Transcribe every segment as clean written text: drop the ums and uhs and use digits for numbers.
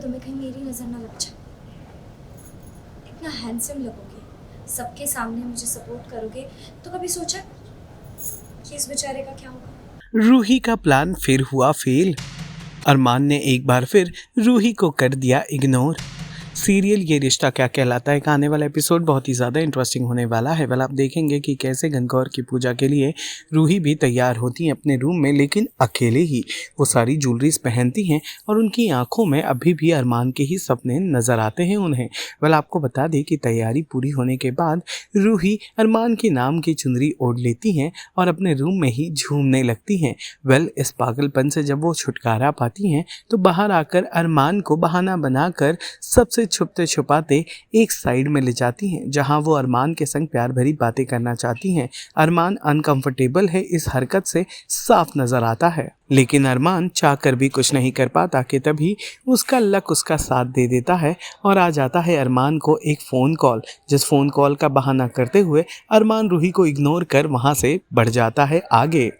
तुम्हें कहीं मेरी नज़र ना लग जाए। इतना हैंडसम लगोगे, सबके सामने मुझे सपोर्ट करोगे, तो कभी सोचा कि इस बेचारे का क्या होगा? रूही का प्लान फिर हुआ फेल। अरमान ने एक बार फिर रूही को कर दिया इग्नोर। सीरियल ये रिश्ता क्या कहलाता है का आने वाला एपिसोड बहुत ही ज़्यादा इंटरेस्टिंग होने वाला है। आप देखेंगे कि कैसे गणगौर की पूजा के लिए रूही भी तैयार होती हैं अपने रूम में, लेकिन अकेले ही। वो सारी ज्वेलरीज पहनती हैं और उनकी आंखों में अभी भी अरमान के ही सपने नजर आते हैं उन्हें। आपको बता दें कि तैयारी पूरी होने के बाद रूही अरमान के नाम की चुनरी ओढ़ लेती हैं और अपने रूम में ही झूमने लगती हैं। इस पागलपन से जब वो छुटकारा पाती हैं तो बाहर आकर अरमान को बहाना बनाकर सबसे छुपते छुपाते एक साइड में ले जाती हैं, जहां वो अरमान के संग प्यार भरी बातें करना चाहती हैं। अरमान अनकंफर्टेबल है, इस हरकत से साफ नजर आता है, लेकिन अरमान चाहकर भी कुछ नहीं कर पाता कि तभी उसका लक उसका साथ दे देता है और आ जाता है अरमान को एक फ़ोन कॉल। जिस फ़ोन कॉल का बहाना करते हुए अरमान रूही को इग्नोर कर वहां से बढ़ जाता है आगे।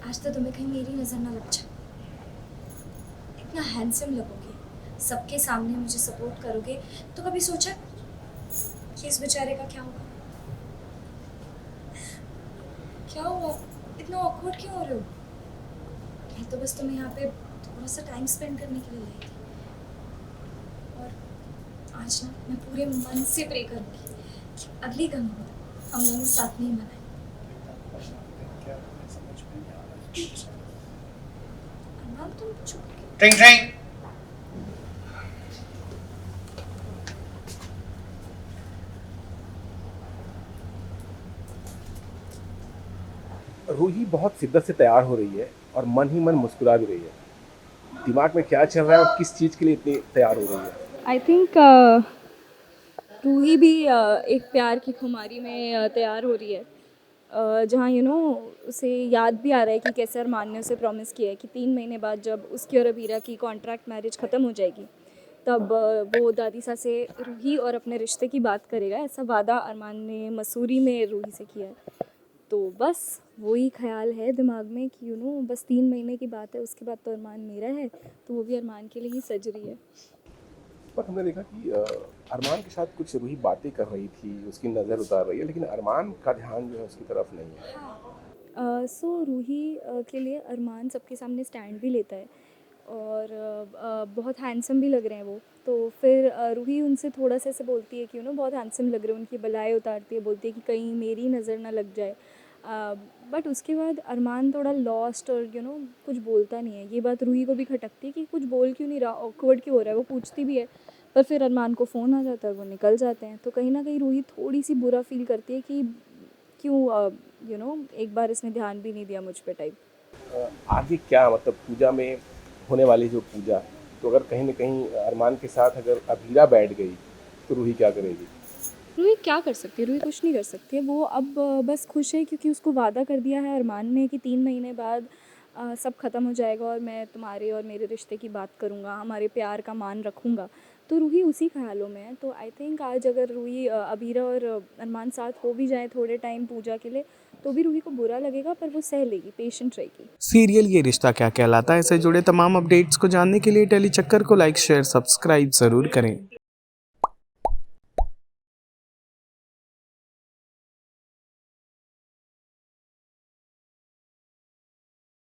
आज तो तुम्हें कहीं मेरी नज़र ना लग जाए। इतना हैंडसम लगोगे, सबके सामने मुझे सपोर्ट करोगे, तो कभी सोचा कि इस बेचारे का क्या होगा? क्या हुआ? इतना ऑकवर्ड क्यों हो रहे हो? मैं तो बस तुम्हें यहाँ पे थोड़ा सा टाइम स्पेंड करने के लिए लाई थी। और आज ना मैं पूरे मन से प्रे करूँगी कि अगली गंगा हम दोनों साथ में ही मनाएं। अरमान, तुम चुप क्यों? ट्रिंग ट्रिंग। रूही बहुत शिद्दत से तैयार हो रही है और मन ही मन मुस्कुरा भी रही है। दिमाग में क्या चल रहा है और किस चीज़ के लिए इतनी तैयार हो रही है? आई थिंक रूही भी एक प्यार की खुमारी में तैयार हो रही है, जहाँ उसे याद भी आ रहा है कि कैसे अरमान ने उसे प्रॉमिस किया है कि 3 महीने बाद जब उसकी और अबीरा की कॉन्ट्रैक्ट मैरिज ख़त्म हो जाएगी तब वो दादी सा से रूही और अपने रिश्ते की बात करेगा। ऐसा वादा अरमान ने मसूरी में रूही से किया है। तो बस वही ख्याल है दिमाग में कि बस 3 महीने की बात है, उसके बाद तो अरमान मेरा है, तो वो भी अरमान के लिए ही सज रही है। पर हमने देखा कि अरमान के साथ कुछ रूही बातें कर रही थी, उसकी नज़र उतार रही है, लेकिन अरमान का ध्यान जो है उसकी तरफ नहीं है। सो रूही के लिए अरमान सबके सामने स्टैंड भी लेता है और बहुत हैंडसम भी लग रहे हैं वो। तो फिर रूही उनसे थोड़ा सा ऐसे बोलती है कि बहुत हैंडसम लग रहे हैं, उनकी बलाएँ उतारती है, बोलती है कि कहीं मेरी नज़र ना लग जाए। बट उसके बाद अरमान थोड़ा लॉस्ट और कुछ बोलता नहीं है। ये बात रूही को भी खटकती है कि कुछ बोल क्यों नहीं रहा, ऑकवर्ड क्यों हो रहा है। वो पूछती भी है पर फिर अरमान को फ़ोन आ जाता है और वो निकल जाते हैं। तो कहीं ना कहीं रूही थोड़ी सी बुरा फील करती है कि क्यों एक बार इसने ध्यान भी नहीं दिया मुझ पे टाइप। आगे क्या मतलब पूजा में होने वाली जो पूजा, तो अगर कहीं ना कहीं अरमान के साथ अगर अबीरा बैठ गई तो रूही क्या करेगी? रूही क्या कर सकती है? रूही कुछ नहीं कर सकती है। वो अब बस खुश है क्योंकि उसको वादा कर दिया है अरमान ने कि 3 महीने बाद सब ख़त्म हो जाएगा और मैं तुम्हारे और मेरे रिश्ते की बात करूँगा, हमारे प्यार का मान रखूँगा। तो रूही उसी ख्यालों में है। तो आई थिंक आज अगर रूही अबीरा और अरमान साथ हो भी जाए थोड़े टाइम पूजा के लिए, तो भी रूही को बुरा लगेगा, पर वो सह लेगी, पेशेंट रहेगी। सीरियल ये रिश्ता क्या कहलाता है से जुड़े तमाम अपडेट्स को जानने के लिए टेली चक्कर को लाइक शेयर सब्सक्राइब ज़रूर करें।